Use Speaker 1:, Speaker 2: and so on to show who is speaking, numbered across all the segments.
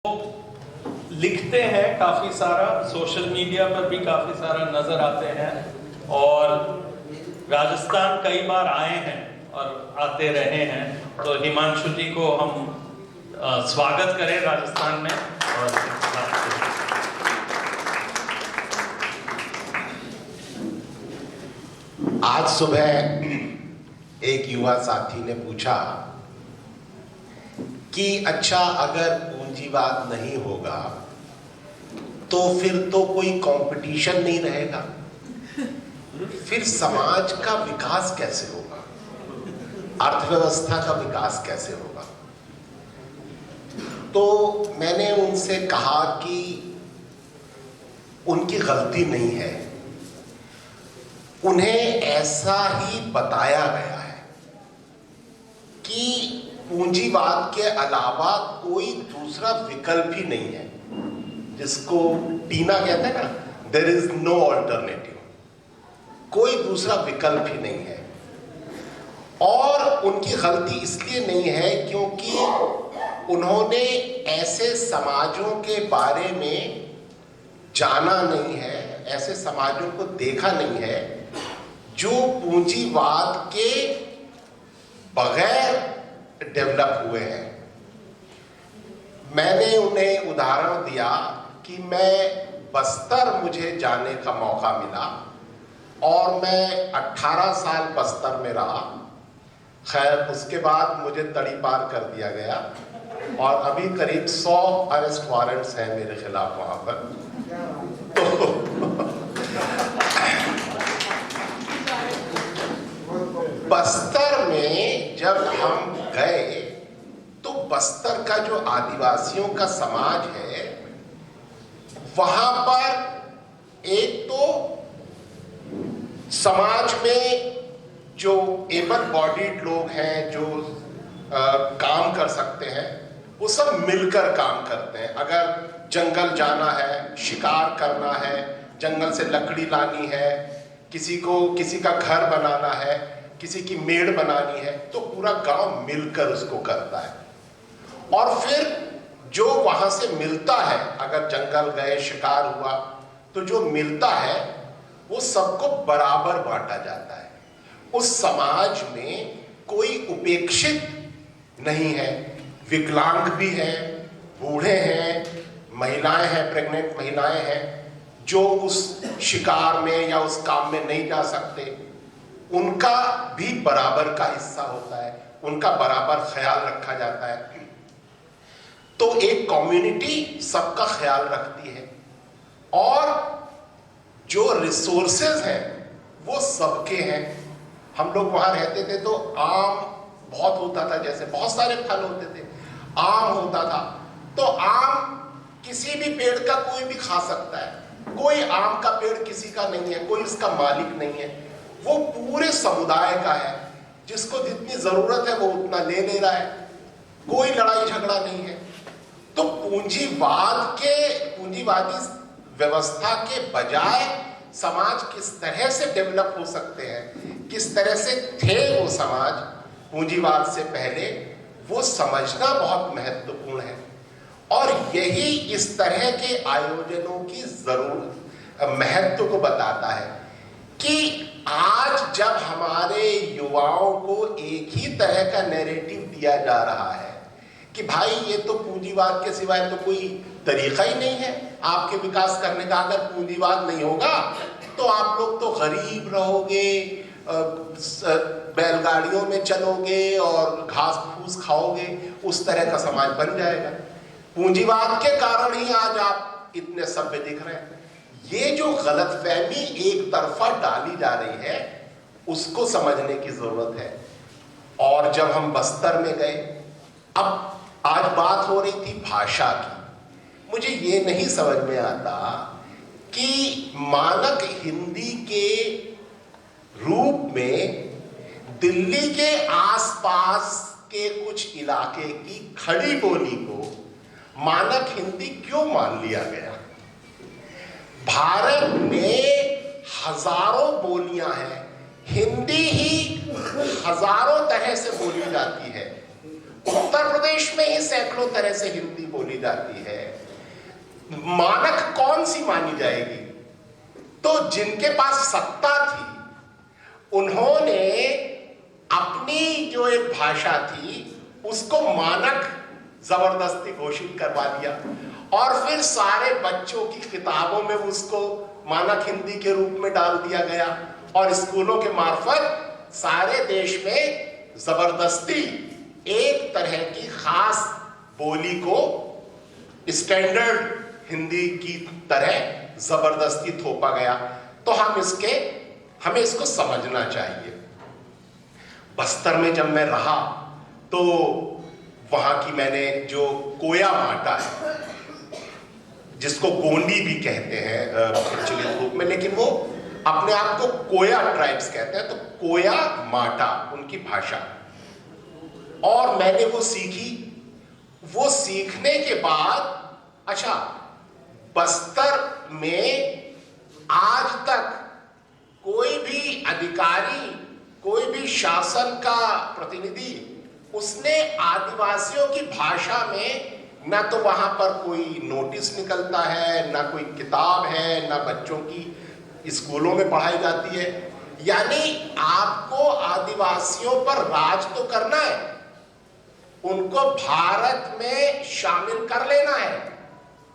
Speaker 1: लिखते हैं काफ़ी सारा, सोशल मीडिया पर भी काफ़ी सारा नज़र आते हैं और राजस्थान कई बार आए हैं और आते रहे हैं। तो हिमांशु जी को हम स्वागत करें राजस्थान में। और
Speaker 2: आज सुबह एक युवा साथी ने पूछा कि अच्छा, अगर पूंजीवाद नहीं होगा तो फिर तो कोई कंपटीशन नहीं रहेगा, फिर समाज का विकास कैसे होगा, अर्थव्यवस्था का विकास कैसे होगा। तो मैंने उनसे कहा कि उनकी गलती नहीं है, उन्हें ऐसा ही बताया गया है कि पूंजीवाद के अलावा कोई दूसरा विकल्प ही नहीं है, जिसको टीना कहते हैं ना, देयर इज नो ऑल्टरनेटिव, कोई दूसरा विकल्प ही नहीं है। और उनकी गलती इसलिए नहीं है क्योंकि उन्होंने ऐसे समाजों के बारे में जाना नहीं है, ऐसे समाजों को देखा नहीं है जो पूंजीवाद के बगैर डेवलप हुए हैं। मैंने उन्हें उदाहरण दिया कि बस्तर मुझे जाने का मौका मिला और मैं 18 साल बस्तर में रहा। खैर, उसके बाद मुझे तड़ी पार कर दिया गया और अभी करीब 100 अरेस्ट वारंट्स हैं मेरे खिलाफ वहां पर। तो बस्तर में जब हम गए तो बस्तर का जो आदिवासियों का समाज है, वहां पर एक तो समाज में जो एबल बॉडीड लोग हैं, जो काम कर सकते हैं, वो सब मिलकर काम करते हैं। अगर जंगल जाना है, शिकार करना है, जंगल से लकड़ी लानी है, किसी का घर बनाना है, किसी की मेड़ बनानी है, तो पूरा गांव मिलकर उसको करता है। और फिर जो वहां से मिलता है, अगर जंगल गए, शिकार हुआ, तो जो मिलता है वो सबको बराबर बांटा जाता है। उस समाज में कोई उपेक्षित नहीं है, विकलांग भी हैं, बूढ़े हैं, महिलाएं हैं, प्रेग्नेंट महिलाएं हैं जो उस शिकार में या उस काम में नहीं जा सकते, उनका भी बराबर का हिस्सा होता है, उनका बराबर ख्याल रखा जाता है। तो एक कम्युनिटी सबका ख्याल रखती है और जो रिसोर्सेज हैं वो सबके हैं। हम लोग वहां रहते थे तो आम बहुत होता था, जैसे बहुत सारे फल होते थे, आम होता था, तो आम किसी भी पेड़ का कोई भी खा सकता है। कोई आम का पेड़ किसी का नहीं है, कोई उसका मालिक नहीं है, वो पूरे समुदाय का है। जिसको जितनी जरूरत है वो उतना ले रहा है, कोई लड़ाई झगड़ा नहीं है। तो पूंजीवादी व्यवस्था के बजाय समाज किस तरह से डेवलप हो सकते हैं, किस तरह से थे वो समाज पूंजीवाद से पहले, वो समझना बहुत महत्वपूर्ण है। और यही इस तरह के आयोजनों की जरूरत, महत्व को बताता है कि आज जब हमारे युवाओं को एक ही तरह का नैरेटिव दिया जा रहा है कि भाई ये तो पूंजीवाद के सिवाय तो कोई तरीका ही नहीं है आपके विकास करने का, अगर पूंजीवाद नहीं होगा तो आप लोग तो गरीब रहोगे, बैलगाड़ियों में चलोगे और घास फूस खाओगे, उस तरह का समाज बन जाएगा। पूंजीवाद के कारण ही आज आप इतने सभ्य दिख रहे हैं। ये जो गलतफहमी एक तरफा डाली जा रही है, उसको समझने की जरूरत है। और जब हम बस्तर में गए, अब आज बात हो रही थी भाषा की, मुझे ये नहीं समझ में आता कि मानक हिंदी के रूप में दिल्ली के आसपास के कुछ इलाके की खड़ी बोली को मानक हिंदी क्यों मान लिया गया। भारत में हजारों बोलियां हैं, हिंदी ही हजारों तरह से बोली जाती है। उत्तर प्रदेश में ही सैकड़ों तरह से हिंदी बोली जाती है, मानक कौन सी मानी जाएगी? तो जिनके पास सत्ता थी उन्होंने अपनी जो एक भाषा थी उसको मानक जबरदस्ती घोषित करवा दिया और फिर सारे बच्चों की किताबों में उसको मानक हिंदी के रूप में डाल दिया गया और स्कूलों के मार्फत सारे देश में जबरदस्ती एक तरह की खास बोली को स्टैंडर्ड हिंदी की तरह जबरदस्ती थोपा गया। तो हमें इसको समझना चाहिए। बस्तर में जब मैं रहा तो वहां की मैंने जो कोया माटा है, जिसको गोंडी भी कहते हैं प्रचलित रूप में, लेकिन वो अपने आप को कोया ट्राइब्स कहते हैं, तो कोया माटा उनकी भाषा, और मैंने वो सीखी। वो सीखने के बाद अच्छा, बस्तर में आज तक कोई भी अधिकारी, कोई भी शासन का प्रतिनिधि उसने आदिवासियों की भाषा में ना तो वहां पर कोई नोटिस निकलता है, ना कोई किताब है, ना बच्चों की स्कूलों में पढ़ाई जाती है। यानी आपको आदिवासियों पर राज तो करना है, उनको भारत में शामिल कर लेना है,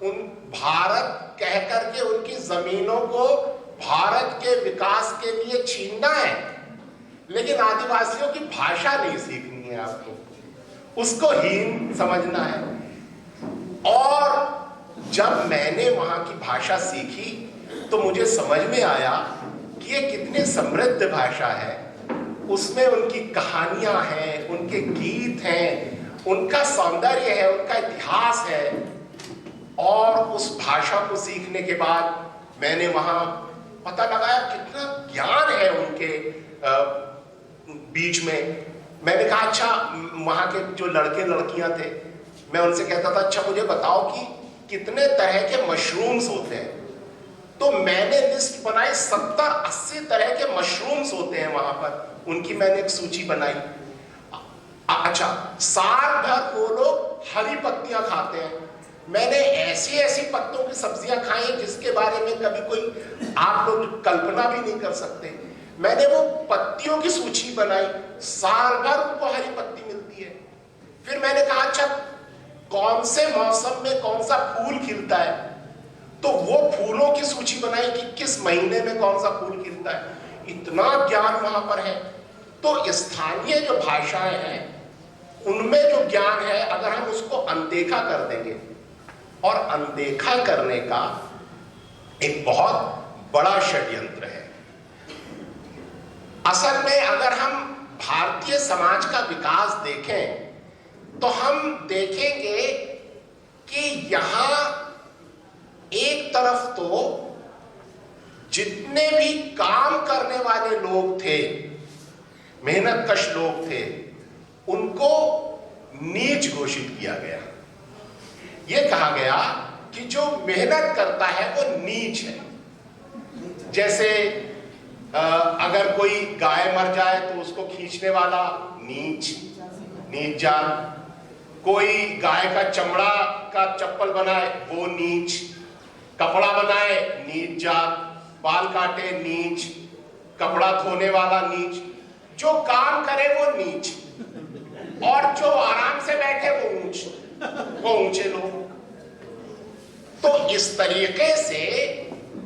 Speaker 2: उन भारत कह करके उनकी जमीनों को भारत के विकास के लिए छीनना है, लेकिन आदिवासियों की भाषा नहीं सीखनी है आपको, उसको हीन समझना है। और जब मैंने वहां की भाषा सीखी तो मुझे समझ में आया कि ये कितनी समृद्ध भाषा है, उसमें उनकी कहानियां हैं, उनके गीत हैं, उनका सौंदर्य है, उनका इतिहास है। और उस भाषा को सीखने के बाद मैंने वहां पता लगाया कितना ज्ञान है उनके बीच में। मैंने कहा अच्छा, वहां के जो लड़के लड़कियां थे, मैं उनसे कहता था अच्छा मुझे बताओ कि कितने तरह के मशरूम्स होते हैं। तो मैंने लिस्ट बनाई, 70-80 तरह के मशरूम्स होते हैं वहां पर, उनकी मैंने एक सूची बनाई। अच्छा, साल भर वो लोग हरी पत्तियां खाते हैं। मैंने ऐसी ऐसी पत्तों की सब्जियां खाई जिसके बारे में कभी कोई आप लोग कल्पना भी नहीं कर सकते। मैंने वो पत्तियों की सूची बनाई, साल भर उनको हरी पत्ती मिलती है। फिर मैंने कहा अच्छा, कौन से मौसम में कौन सा फूल खिलता है, तो वो फूलों की सूची बनाई कि किस महीने में कौन सा फूल खिलता है। इतना ज्ञान वहां पर है। तो स्थानीय जो भाषाएं हैं उनमें जो ज्ञान है, अगर हम उसको अनदेखा कर देंगे, और अनदेखा करने का एक बहुत बड़ा षड्यंत्र है। असल में अगर हम भारतीय समाज का विकास देखें तो हम देखेंगे कि यहां एक तरफ तो जितने भी काम करने वाले लोग थे, मेहनतकश लोग थे, उनको नीच घोषित किया गया। यह कहा गया कि जो मेहनत करता है वो नीच है। जैसे अगर कोई गाय मर जाए तो उसको खींचने वाला नीच, नीच जात। कोई गाय का चमड़ा का चप्पल बनाए वो नीच, कपड़ा बनाए नीच जात, बाल काटे नीच, कपड़ा धोने वाला नीच, जो काम करे वो नीच, और जो आराम से बैठे वो ऊंचे लोग। तो इस तरीके से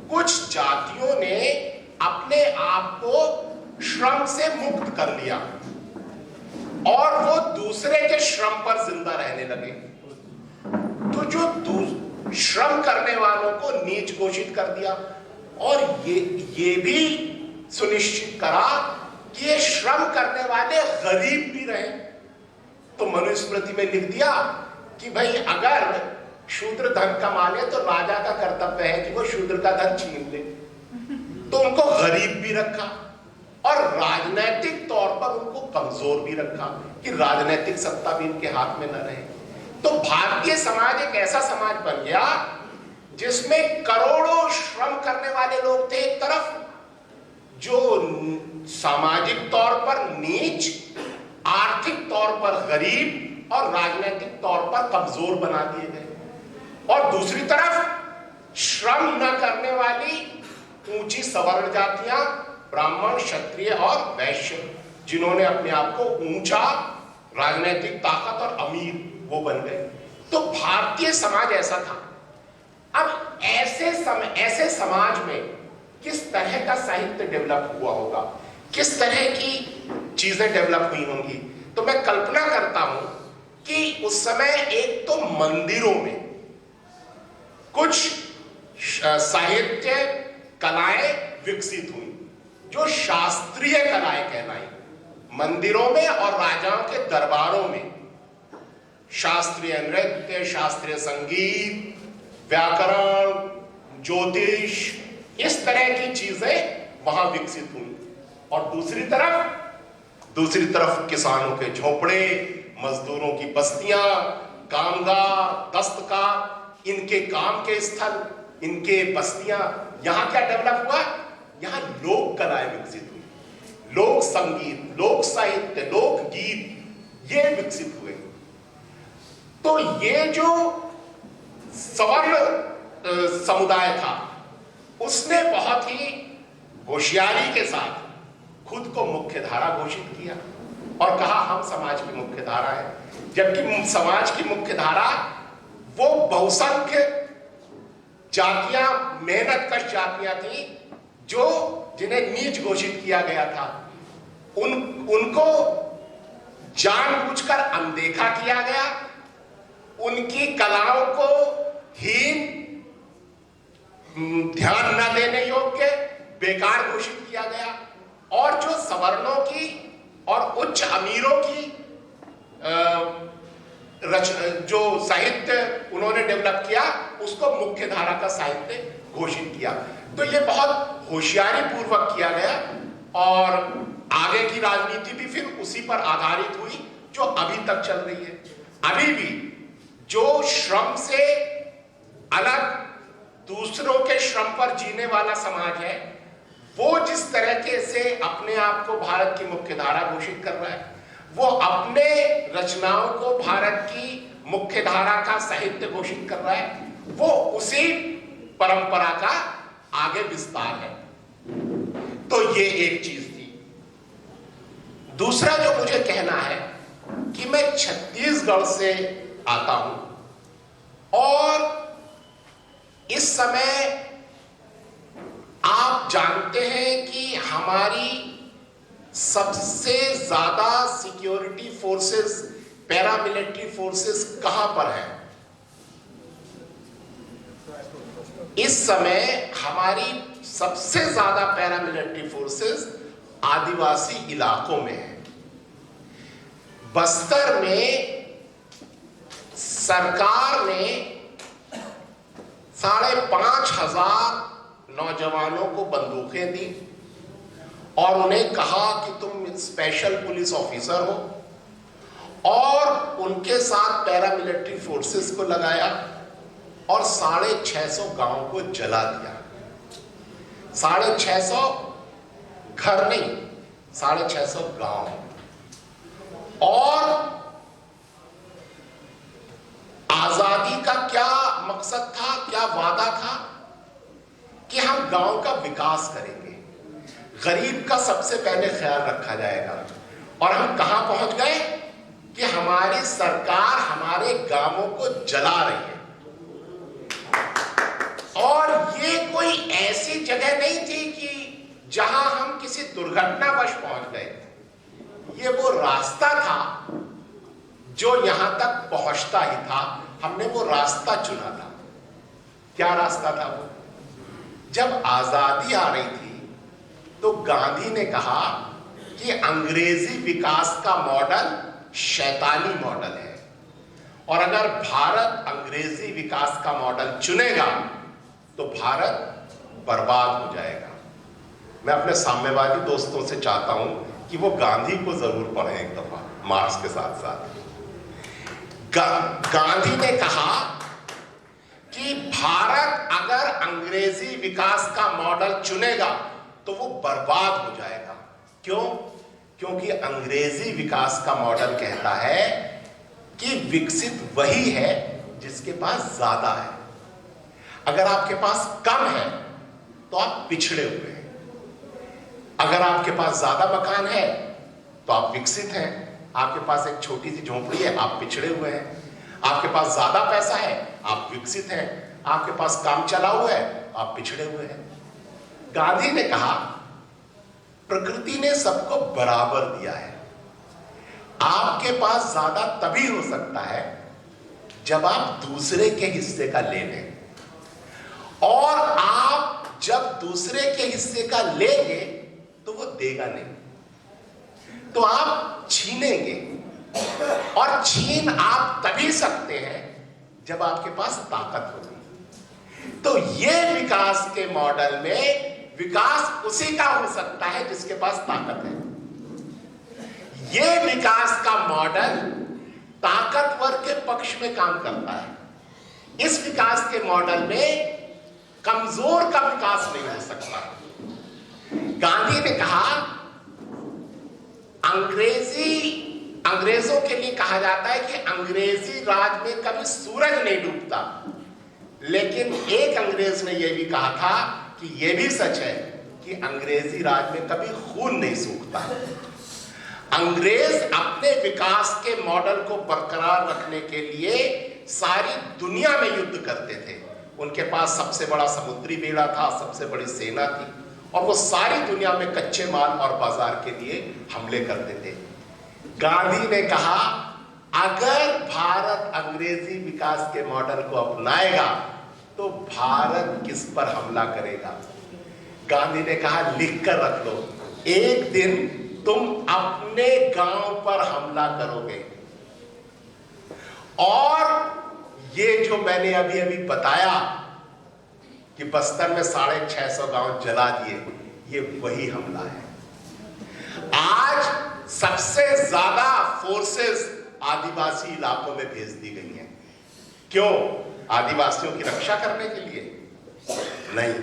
Speaker 2: कुछ जातियों ने अपने आप को श्रम से मुक्त कर लिया और वो दूसरे के श्रम पर जिंदा रहने लगे। तो जो श्रम करने वालों को नीच घोषित कर दिया, और ये भी सुनिश्चित करा कि ये श्रम करने वाले गरीब भी रहे। तो मनुस्मृति में लिख दिया कि भाई अगर शूद्र धन कमा ले तो राजा का कर्तव्य है कि वो शूद्र का धन छीन ले। तो उनको गरीब भी रखा और राजनैतिक तौर पर उनको कमजोर भी रखा कि राजनैतिक सत्ता भी इनके हाथ में न रहे। तो भारतीय समाज एक ऐसा समाज बन गया जिसमें करोड़ों श्रम करने वाले लोग थे एक तरफ, जो सामाजिक तौर पर नीच, आर्थिक तौर पर गरीब और राजनीतिक तौर पर कमजोर बना दिए गए। और दूसरी तरफ श्रम न करने वाली ऊंची सवर्ण जातियां, ब्राह्मण, क्षत्रिय और वैश्य, जिन्होंने अपने आप को ऊंचा, राजनीतिक ताकत और अमीर वो बन गए। तो भारतीय समाज ऐसा था। अब ऐसे समाज में किस तरह का साहित्य डेवलप हुआ होगा, किस तरह की चीजें डेवलप हुई होंगी। तो मैं कल्पना करता हूं कि उस समय एक तो मंदिरों में कुछ साहित्य कलाएं विकसित हुई जो शास्त्रीय कलाएं कहलाई। मंदिरों में और राजाओं के दरबारों में शास्त्रीय नृत्य, शास्त्रीय संगीत, व्याकरण, ज्योतिष, इस तरह की चीजें वहां विकसित हुई। और दूसरी तरफ किसानों के झोपड़े, मजदूरों की बस्तियां, कामगार, दस्तकार, इनके काम के स्थल, इनके बस्तियां, यहां क्या डेवलप हुआ? यहां लोक कलाएं विकसित हुई, लोक संगीत, लोक साहित्य, लोक गीत, ये विकसित हुए। तो ये जो सवर्ण समुदाय था उसने बहुत ही होशियारी के साथ खुद को मुख्य धारा घोषित किया और कहा हम समाज की मुख्य धारा है। जबकि समाज की मुख्य धारा वो बहुसंख्य जातियां, मेहनतकश जातियां थी जिन्हें नीच घोषित किया गया था। उनको जानबूझकर अनदेखा किया गया, उनकी कलाओं को हीन, ध्यान न देने योग्य, बेकार घोषित किया गया। और जो सवर्णों की और उच्च अमीरों की जो साहित्य उन्होंने डेवलप किया, उसको मुख्य धारा का साहित्य घोषित किया। तो ये बहुत होशियारी पूर्वक किया गया और आगे की राजनीति भी फिर उसी पर आधारित हुई जो अभी तक चल रही है। अभी भी जो श्रम से अलग दूसरों के श्रम पर जीने वाला समाज है, वो जिस तरीके से अपने आप को भारत की मुख्य धारा घोषित कर रहा है, वो अपने रचनाओं को भारत की मुख्य धारा का साहित्य घोषित कर रहा है, वो उसी परंपरा का आगे विस्तार है। तो ये एक चीज थी। दूसरा जो मुझे कहना है कि मैं छत्तीसगढ़ से आता हूं और इस समय आप जानते हैं कि हमारी सबसे ज्यादा सिक्योरिटी फोर्सेस, पैरामिलिट्री फोर्सेस कहां पर है? इस समय हमारी सबसे ज्यादा पैरामिलिट्री फोर्सेस आदिवासी इलाकों में है। बस्तर में सरकार ने 5,500 नौजवानों को बंदूकें दी और उन्हें कहा कि तुम स्पेशल पुलिस ऑफिसर हो, और उनके साथ पैरामिलिट्री फोर्सेस को लगाया और 650 गांव को जला दिया। 650 घर नहीं, 650 गांव। और आजादी का क्या मकसद था, क्या वादा था कि हम गांव का विकास करेंगे, गरीब का सबसे पहले ख्याल रखा जाएगा। और हम कहां पहुंच गए कि हमारी सरकार हमारे गांवों को जला रही है। और ये कोई ऐसी जगह नहीं थी कि जहां हम किसी दुर्घटनावश पहुंच गए। ये वो रास्ता था जो यहां तक पहुंचता ही था। हमने वो रास्ता चुना था। क्या रास्ता था वो? जब आजादी आ रही थी तो गांधी ने कहा कि अंग्रेजी विकास का मॉडल शैतानी मॉडल है, और अगर भारत अंग्रेजी विकास का मॉडल चुनेगा तो भारत बर्बाद हो जाएगा। मैं अपने साम्यवादी दोस्तों से चाहता हूं कि वो गांधी को जरूर पढ़ें एक दफा, मार्क्स के साथ साथ। गांधी ने कहा कि भारत अगर अंग्रेजी विकास का मॉडल चुनेगा तो वो बर्बाद हो जाएगा। क्यों? क्योंकि अंग्रेजी विकास का मॉडल कहता है कि विकसित वही है जिसके पास ज्यादा है। अगर आपके पास कम है तो आप पिछड़े हुए हैं। अगर आपके पास ज्यादा मकान है तो आप विकसित हैं। आपके पास एक छोटी सी झोंपड़ी है, आप पिछड़े हुए हैं। आपके पास ज्यादा पैसा है, आप विकसित हैं। आपके पास काम चलाऊ है, आप पिछड़े हुए हैं। गांधी ने कहा प्रकृति ने सबको बराबर दिया है। आपके पास ज्यादा तभी हो सकता है जब आप दूसरे के हिस्से का ले लें, और आप जब दूसरे के हिस्से का लेंगे तो वो देगा नहीं, तो आप छीनेंगे। और छीन आप तभी सकते हैं जब आपके पास ताकत होगी। तो ये विकास के मॉडल में विकास उसी का हो सकता है जिसके पास ताकत है। ये विकास का मॉडल ताकतवर के पक्ष में काम करता है। इस विकास के मॉडल में कमजोर का विकास नहीं हो सकता। गांधी ने कहा अंग्रेजों के लिए कहा जाता है कि अंग्रेजी राज में कभी सूरज नहीं डूबता, लेकिन एक अंग्रेज ने यह भी कहा था कि यह भी सच है कि अंग्रेजी राज में कभी खून नहीं सूखता। अंग्रेज अपने विकास के मॉडल को बरकरार रखने के लिए सारी दुनिया में युद्ध करते थे। उनके पास सबसे बड़ा समुद्री बेड़ा था, सबसे बड़ी सेना थी, और वो सारी दुनिया में कच्चे माल और बाजार के लिए हमले करते थे। गांधी ने कहा अगर भारत अंग्रेजी विकास के मॉडल को अपनाएगा तो भारत किस पर हमला करेगा। गांधी ने कहा लिख कर रख लो, एक दिन तुम अपने गांव पर हमला करोगे। और ये जो मैंने अभी अभी बताया कि बस्तर में 650 गांव जला दिए, ये वही हमला है। आज सबसे ज्यादा फोर्सेस आदिवासी इलाकों में भेज दी गई हैं। क्यों? आदिवासियों की रक्षा करने के लिए नहीं,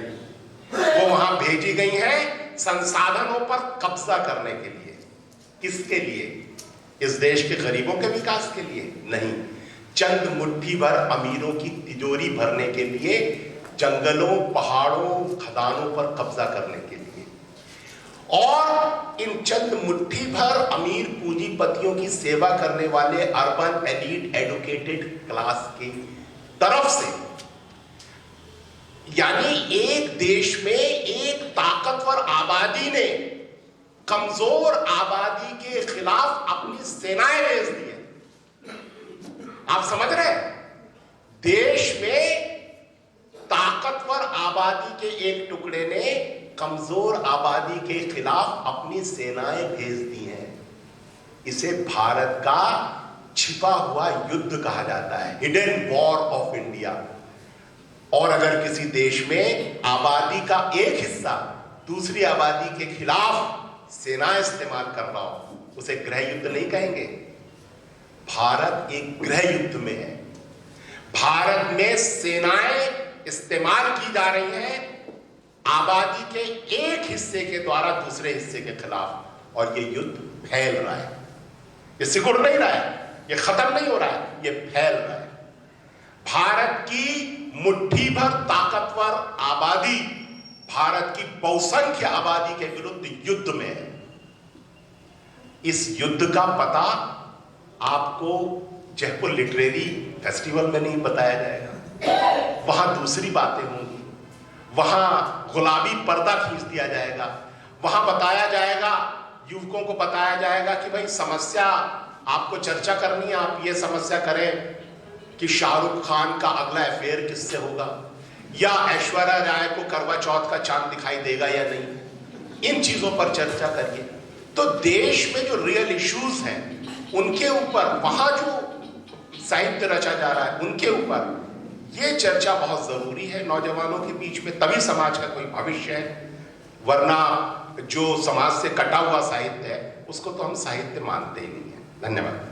Speaker 2: वो वहां भेजी गई हैं संसाधनों पर कब्जा करने के लिए। किसके लिए? इस देश के गरीबों के विकास के लिए नहीं, चंद मुट्ठी भर अमीरों की तिजोरी भरने के लिए, जंगलों, पहाड़ों, खदानों पर कब्जा करने के लिए। और इन चंद मुट्ठी भर अमीर पूंजीपतियों की सेवा करने वाले अर्बन एलीट एडुकेटेड क्लास की तरफ से, यानी एक देश में एक ताकतवर आबादी ने कमजोर आबादी के खिलाफ अपनी सेनाएं भेज दी है। आप समझ रहे हैं? देश में ताकतवर आबादी के एक टुकड़े ने कमजोर आबादी के खिलाफ अपनी सेनाएं भेज दी हैं। इसे भारत का छिपा हुआ युद्ध कहा जाता है, हिडन वॉर ऑफ इंडिया। और अगर किसी देश में आबादी का एक हिस्सा दूसरी आबादी के खिलाफ सेना इस्तेमाल कर रहा हो, उसे गृह युद्ध नहीं कहेंगे। भारत एक गृह युद्ध में है। भारत में सेनाएं इस्तेमाल की जा रही हैं आबादी के एक हिस्से के द्वारा दूसरे हिस्से के खिलाफ, और ये युद्ध फैल रहा है। ये सिकुड़ नहीं रहा है, ये खत्म नहीं हो रहा है, ये फैल रहा है। भारत की मुट्ठी भर ताकतवर आबादी भारत की बहुसंख्य आबादी के विरुद्ध युद्ध में है। इस युद्ध का पता आपको जयपुर लिटरेरी फेस्टिवल में नहीं बताया जाएगा, वहां दूसरी बातें होंगी, वहां गुलाबी पर्दा खींच दिया जाएगा, वहां बताया जाएगा, युवकों को बताया जाएगा कि भाई समस्या आपको चर्चा करनी है, आप ये समस्या करें कि शाहरुख खान का अगला अफेयर किससे होगा, या ऐश्वर्या राय को करवा चौथ का चांद दिखाई देगा या नहीं। इन चीजों पर चर्चा करिए। तो देश में जो रियल इश्यूज हैं उनके ऊपर, वहां जो साहित्य रचा जा रहा है उनके ऊपर ये चर्चा बहुत जरूरी है नौजवानों के बीच में, तभी समाज का कोई भविष्य है। वरना जो समाज से कटा हुआ साहित्य है उसको तो हम साहित्य मानते ही नहीं है। धन्यवाद।